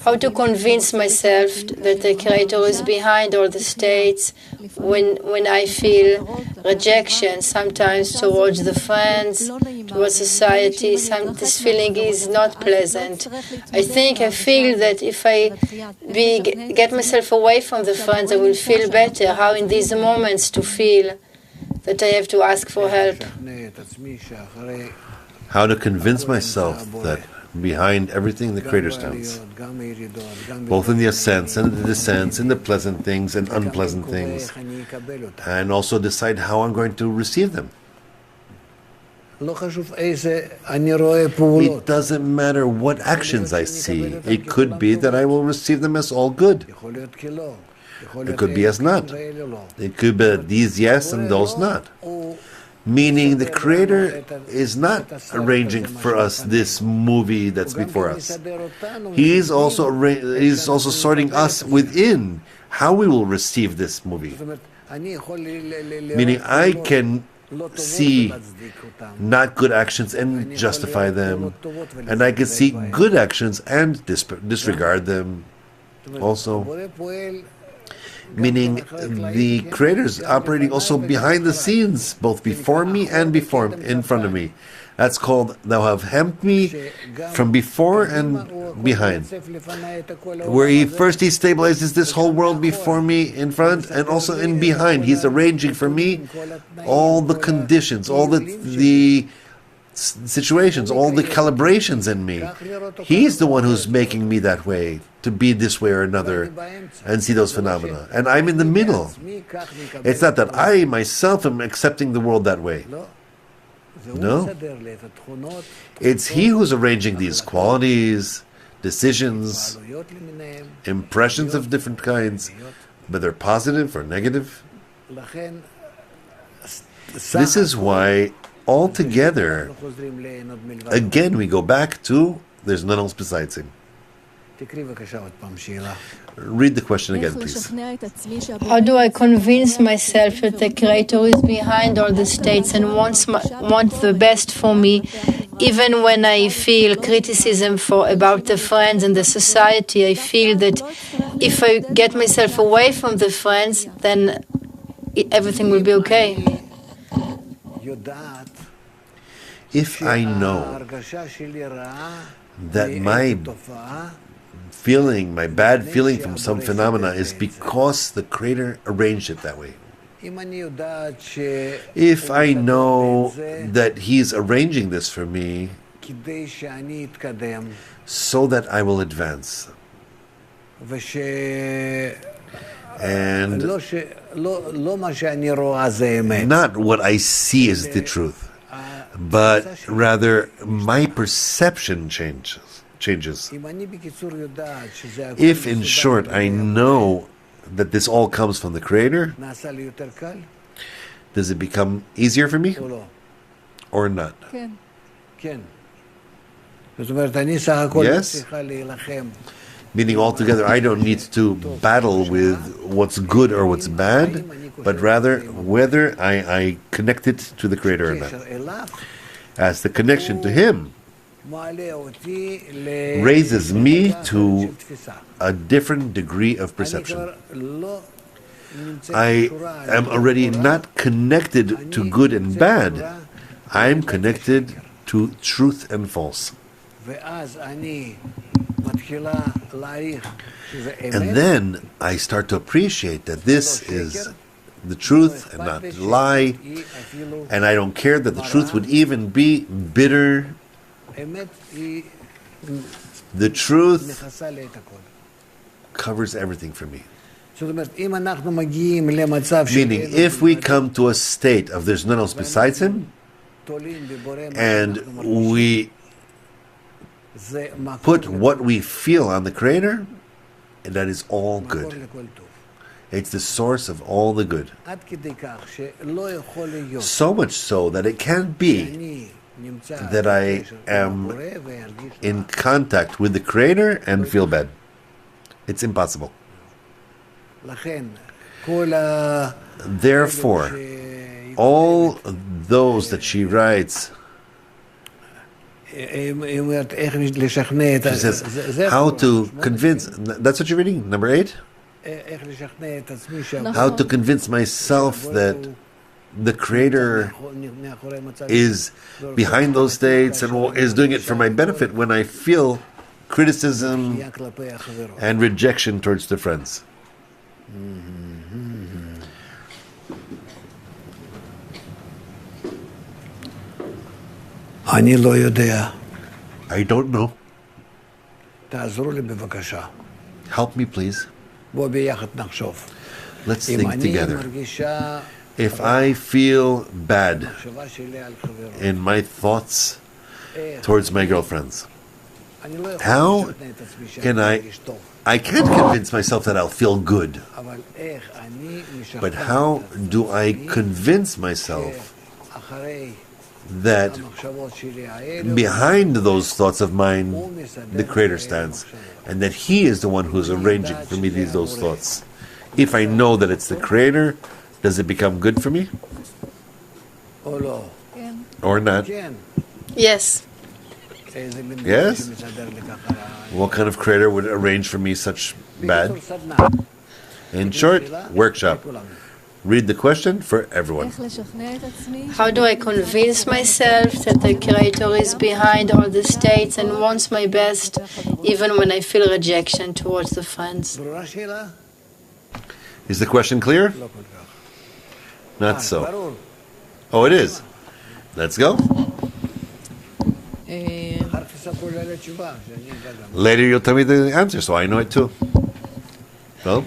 how to convince myself that the Creator is behind all the states when I feel rejection, sometimes towards the friends, towards society. This feeling is not pleasant. I feel that if I get myself away from the friends, I will feel better. How in these moments to feel that I have to ask for help. How to convince myself that behind everything the Creator stands, both in the ascents and the descents, in the pleasant things and unpleasant things, and also decide how I'm going to receive them. It doesn't matter what actions I see. It could be that I will receive them as all good. It could be as not. It could be these yes and those not. Meaning the Creator is not arranging for us this movie that's before us. He's also sorting us within how we will receive this movie. Meaning I can see not good actions and justify them, and I can see good actions and disregard them also. Meaning the Creator is operating also behind the scenes, both before me and in front of me. That's called Thou have hemmed me from before and behind. Where he stabilizes this whole world before me, in front, and also in behind. He's arranging for me all the conditions, all the situations, all the calibrations in me. He's the one who's making me that way, to be this way or another, and see those phenomena. And I'm in the middle. It's not that I myself am accepting the world that way. No. It's He who's arranging these qualities, decisions, impressions of different kinds, whether positive or negative. This is why altogether, again, we go back to there's none else besides Him. Read the question again, please. How do I convince myself that the Creator is behind all the states and wants the best for me, even when I feel criticism about the friends and the society? I feel that if I get myself away from the friends, then everything will be okay. If I know that my bad feeling from some phenomena is because the Creator arranged it that way. If I know that He's arranging this for me so that I will advance, and not what I see is the truth, but rather my perception changes. If, in short, I know that this all comes from the Creator, does it become easier for me or not? Yes? Meaning altogether, I don't need to battle with what's good or what's bad, but rather whether I connect it to the Creator or not. As the connection to Him raises me to a different degree of perception. I am already not connected to good and bad. I am connected to truth and false. And then I start to appreciate that this is the truth and not the lie, and I don't care that the truth would even be bitter. The truth covers everything for me. Meaning, if we come to a state of there's none else besides Him, and we put what we feel on the Creator, and that is all good. It's the source of all the good. So much so that it can't be that I am in contact with the Creator and feel bad. It's impossible. Therefore, all those that she writes She says, how to convince, that's what you're reading, number 8? How to convince myself that the Creator is behind those states and is doing it for my benefit when I feel criticism and rejection towards the friends. I don't know. Help me, please. Let's think together. If I feel bad in my thoughts towards my girlfriends, how can I can't convince myself that I'll feel good. But how do I convince myself that behind those thoughts of mine, the Creator stands, and that He is the one who's arranging for me those thoughts? If I know that it's the Creator, does it become good for me? Or not? Yes. Yes? What kind of Creator would arrange for me such bad? In short, workshop. Read the question for everyone. How do I convince myself that the Creator is behind all the states and wants my best, even when I feel rejection towards the friends? Is the question clear? Not so. Oh, it is. Let's go. Later you'll tell me the answer, so I know it too. Well?